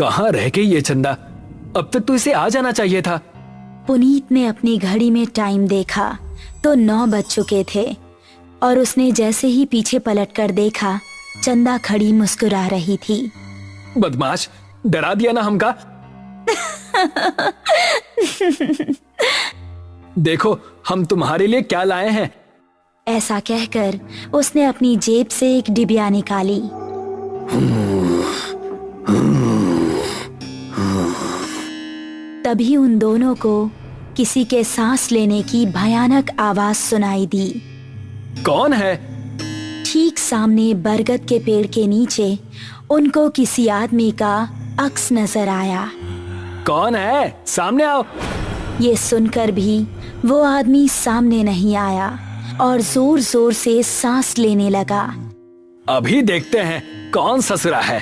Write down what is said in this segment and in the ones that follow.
कहाँ रह गई ये चंदा? अब तक तो इसे आ जाना चाहिए था। पुनीत ने अपनी घड़ी में टाइम देखा तो 9 बज चुके थे और उसने जैसे ही पीछे पलटकर देखा, चंदा खड़ी मुस्कुरा रही थी। बदमाश, डरा दिया ना हमका। देखो हम तुम्हारे लिए क्या लाए हैं। ऐसा कहकर उसने अपनी जेब से एक डिबिया निकाली। तभी उन दोनों को किसी के सांस लेने की भयानक आवाज सुनाई दी। कौन है? ठीक सामने बरगद के पेड़ के नीचे उनको किसी आदमी का अक्स नजर आया। कौन है? सामने आओ। ये सुनकर भी वो आदमी सामने नहीं आया और जोर जोर से सांस लेने लगा। अभी देखते हैं कौन ससुरा है।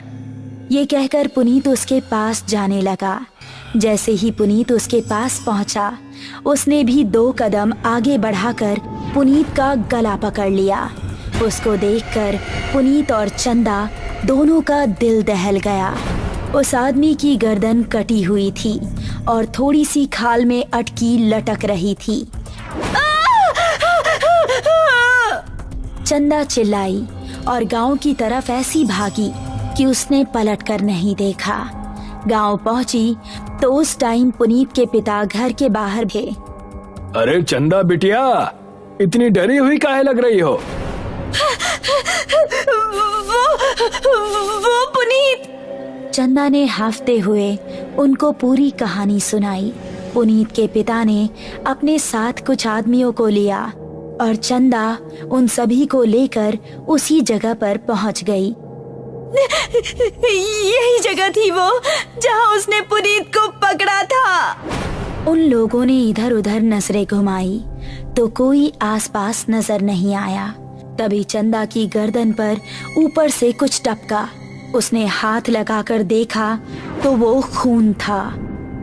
ये कहकर पुनीत उसके पास जाने लगा। जैसे ही पुनीत उसके पास पहुंचा, उसने भी 2 कदम आगे बढ़ाकर पुनीत का गला पकड़ लिया। उसको देखकर पुनीत और चंदा दोनों का दिल दहल गया। उस आदमी की गर्दन कटी हुई थी और थोड़ी सी खाल में अटकी लटक रही थी। चंदा चिल्लाई और गांव की तरफ ऐसी भागी कि उसने पलटकर नहीं देखा। गांव पहुंची तो उस टाइम पुनीत के पिता घर के बाहर थे। अरे चंदा बिटिया, इतनी डरी हुई काहे लग रही हो? वो पुनीत। चंदा ने हाफते हुए उनको पूरी कहानी सुनाई। पुनीत के पिता ने अपने साथ कुछ आदमियों को लिया और चंदा उन सभी को लेकर उसी जगह पर पहुंच गई। यही जगह थी वो जहां उसने पुनीत को पकड़ा था। उन लोगों ने इधर उधर नजरें घुमाई तो कोई आसपास नजर नहीं आया। तभी चंदा की गर्दन पर ऊपर से कुछ टपका। उसने हाथ लगाकर देखा तो वो खून था।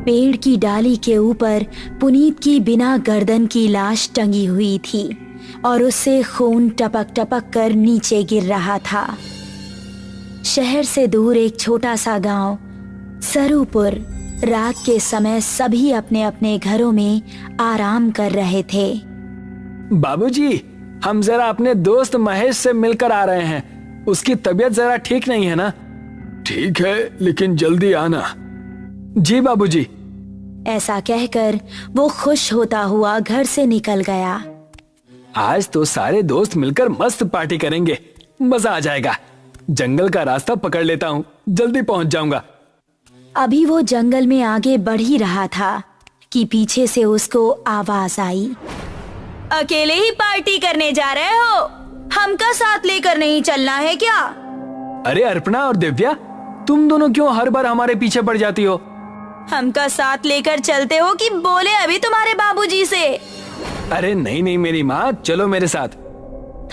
पेड़ की डाली के ऊपर पुनीत की बिना गर्दन की लाश टंगी हुई थी और उससे खून टपक टपक कर नीचे गिर रहा था। शहर से दूर एक छोटा सा गांव सरूपुर। रात के समय सभी अपने अपने घरों में आराम कर रहे थे। बाबूजी, हम जरा अपने दोस्त महेश से मिलकर आ रहे हैं। उसकी तबीयत जरा ठीक नहीं है ना? ठीक है, लेकिन जल्दी आना। जी बाबूजी। ऐसा कहकर वो खुश होता हुआ घर से निकल गया। आज तो सारे दोस्त मिलकर मस्त पार्टी करेंगे, मजा आ जाएगा। जंगल का रास्ता पकड़ लेता हूँ, जल्दी पहुँच जाऊंगा। अभी वो जंगल में आगे बढ़ ही रहा था कि पीछे से उसको आवाज आई। अकेले ही पार्टी करने जा रहे हो? हमका साथ लेकर नहीं चलना है क्या? अरे अर्पणा और दिव्या, तुम दोनों क्यों हर बार हमारे पीछे पड़ जाती हो? हमका साथ लेकर चलते हो कि बोले अभी तुम्हारे बाबूजी से? अरे नहीं नहीं मेरी माँ, चलो मेरे साथ।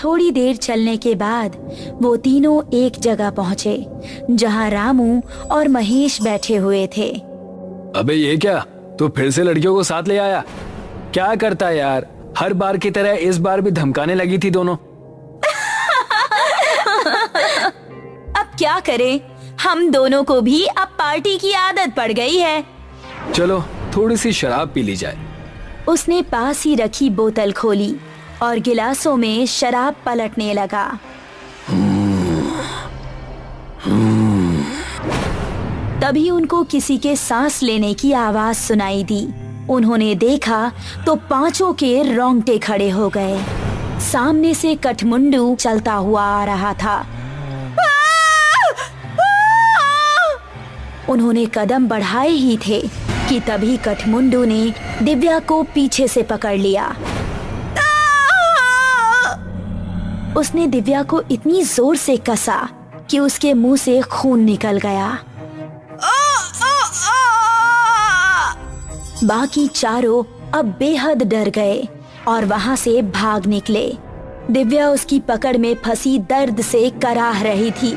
थोड़ी देर चलने के बाद वो तीनों एक जगह पहुँचे जहाँ रामू और महेश बैठे हुए थे। अबे ये क्या, तू फिर से लड़कियों को साथ ले आया? क्या करता है यार, हर बार की तरह इस बार भी धमकाने लगी थी दोनों। अब क्या करें, हम दोनों को भी अब पार्टी की आदत पड़ गई है। चलो थोड़ी सी शराब पी ली जाए। उसने पास ही रखी बोतल खोली और गिलासों में शराब पलटने लगा। तभी उनको किसी के सांस लेने की आवाज सुनाई दी। उन्होंने देखा तो पांचों के रोंगटे खड़े हो गए। सामने से कठमुंडू चलता हुआ आ रहा था। उन्होंने कदम बढ़ाए ही थे कि तभी कठमुंडू ने दिव्या को पीछे से पकड़ लिया। उसने दिव्या को इतनी जोर से कसा कि उसके मुंह से खून निकल गया। बाकी चारों अब बेहद डर गए और वहां से भाग निकले। दिव्या उसकी पकड़ में फंसी दर्द से कराह रही थी।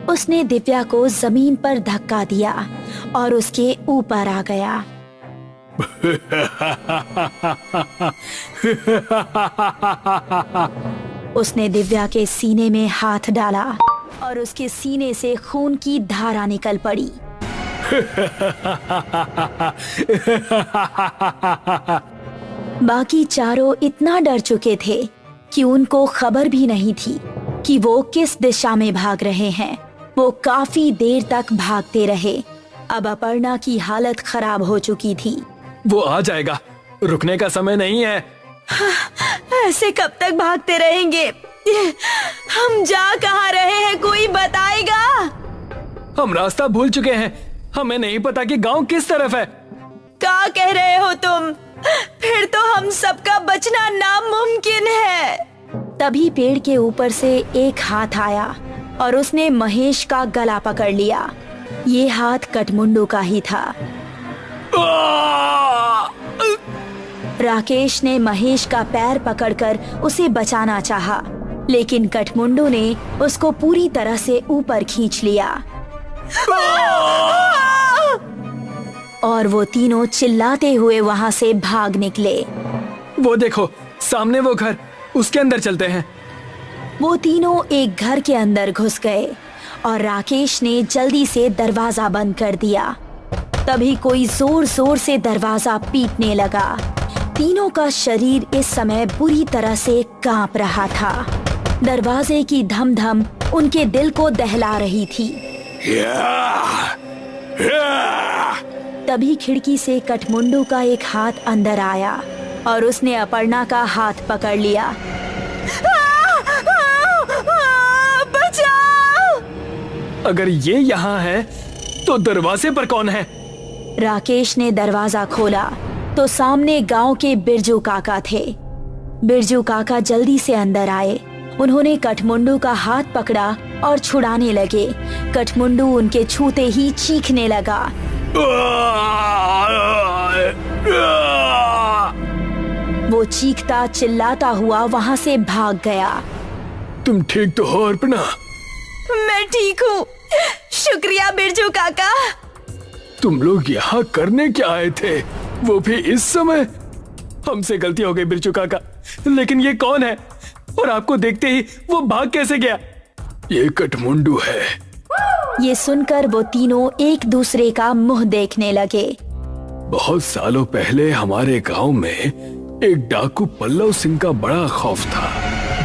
उसने दिव्या को जमीन पर धक्का दिया और उसके ऊपर आ गया। उसने दिव्या के सीने में हाथ डाला और उसके सीने से खून की धारा निकल पड़ी। बाकी चारों इतना डर चुके थे कि उनको खबर भी नहीं थी कि वो किस दिशा में भाग रहे हैं। वो काफी देर तक भागते रहे। अब अपर्णा की हालत खराब हो चुकी थी। वो आ जाएगा, रुकने का समय नहीं है। ऐसे कब तक भागते रहेंगे? हम जा कहाँ रहे हैं, कोई बताएगा? हम रास्ता भूल चुके हैं, हमें नहीं पता कि गांव किस तरफ है। क्या कह रहे हो तुम? फिर तो हम सबका बचना नामुमकिन है। तभी पेड़ के ऊपर से एक हाथ आया और उसने महेश का गला पकड़ लिया। ये हाथ कठमुंडू का ही था। राकेश ने महेश का पैर पकड़कर उसे बचाना चाहा, लेकिन कठमुंडू ने उसको पूरी तरह से ऊपर खींच लिया और वो तीनों चिल्लाते हुए वहाँ से भाग निकले। वो देखो, सामने वो घर, उसके अंदर चलते हैं। वो तीनों एक घर के अंदर घुस गए और राकेश ने जल्दी से दरवाजा बंद कर दिया। तभी कोई जोर जोर से दरवाजा पीटने लगा। तीनों का शरीर इस समय बुरी तरह से कांप रहा था। दरवाजे की धम धम उनके दिल को दहला रही थी। तभी खिड़की से कठमुंडू का एक हाथ अंदर आया और उसने अपर्णा का हाथ पकड़ लिया। बचाओ! अगर ये यहाँ है तो दरवाजे पर कौन है? राकेश ने दरवाजा खोला तो सामने गांव के बिरजू काका थे। बिरजू काका जल्दी से अंदर आए। उन्होंने कठमुंडू का हाथ पकड़ा और छुड़ाने लगे। कठमुंडू उनके छूते ही चीखने लगा। वो चीखता चिल्लाता हुआ वहाँ से भाग गया। तुम ठीक तो हो अर्पणा? मैं ठीक हूँ, शुक्रिया बिरजू काका। तुम लोग यहाँ करने क्या आए थे, वो भी इस समय? हमसे गलती हो गई बिरजू काका, लेकिन ये कौन है और आपको देखते ही वो भाग कैसे गया? ये कठमुंडू है। ये सुनकर वो तीनों एक दूसरे का मुंह देखने लगे। बहुत सालों पहले हमारे गांव में एक डाकू पल्लव सिंह का बड़ा खौफ था।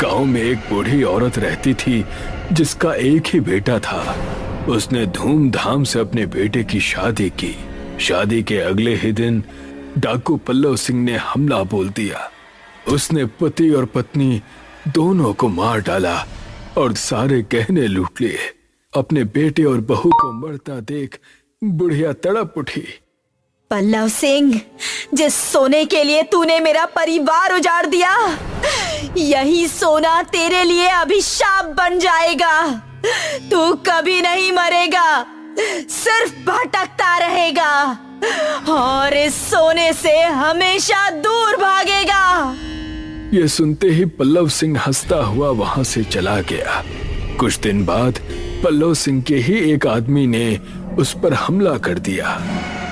गांव में एक बूढ़ी औरत रहती थी जिसका एक ही बेटा था। उसने धूमधाम से अपने बेटे की शादी की। शादी के अगले ही दिन डाकू पल्लव सिंह ने हमला बोल दिया। उसने पति और पत्नी दोनों को मार डाला और सारे गहने लूट लिए। अपने बेटे और बहू को मरता देख बुढ़िया तड़प उठी। पल्लव सिंह, जिस सोने के लिए तूने मेरा परिवार उजाड़ दिया, यही सोना तेरे लिए अभिशाप बन जाएगा। तू कभी नहीं मरेगा, सिर्फ भटकता रहेगा और इस सोने से हमेशा दूर भागेगा। ये सुनते ही पल्लव सिंह हंसता हुआ वहां से चला गया। कुछ दिन बाद पल्लव सिंह के ही एक आदमी ने उस पर हमला कर दिया।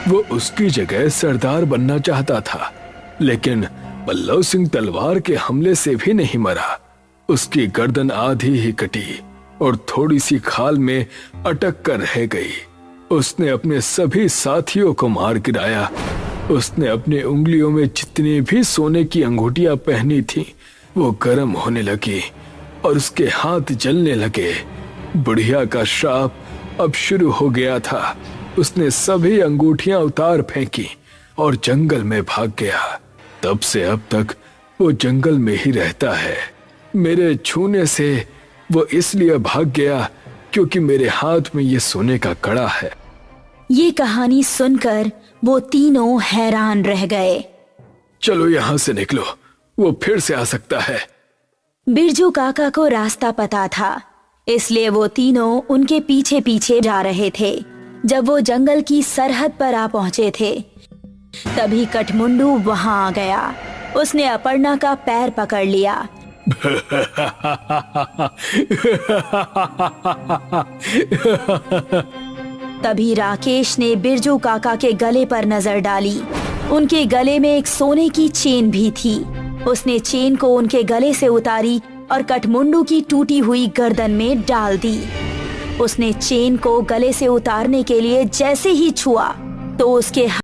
वो उसकी जगह सरदार बनना चाहता था, लेकिन पल्लव सिंह तलवार के हमले से भी नहीं मरा। उसकी गर्दन आधी ही कटी और थोड़ी सी खाल में अटक कर रह गई। उसने अपने सभी साथियों को मार गिराया। उसने अपने उंगलियों में जितनी भी सोने की अंगूठियां पहनी थी वो गर्म होने लगी और उसके हाथ जलने लगे। बुढ़िया का श्राप अब शुरू हो गया था। उसने सभी अंगूठियां उतार फेंकी और जंगल में भाग गया। तब से अब तक वो जंगल में ही रहता है। मेरे छूने से वो इसलिए भाग गया क्योंकि मेरे हाथ में ये सोने का कड़ा है। ये कहानी सुनकर वो तीनों हैरान रह गए। चलो यहाँ से निकलो, वो फिर से आ सकता है। बिरजू काका को रास्ता पता था, इसलिए वो तीनों उनके पीछे पीछे जा रहे थे। जब वो जंगल की सरहद पर आ पहुंचे थे, तभी कठमुंडू वहां आ गया। उसने अपर्णा का पैर पकड़ लिया। तभी राकेश ने बिरजू काका के गले पर नजर डाली। उनके गले में एक सोने की चेन भी थी। उसने चेन को उनके गले से उतारी और कठमुंडू की टूटी हुई गर्दन में डाल दी। उसने चेन को गले से उतारने के लिए जैसे ही छुआ तो उसके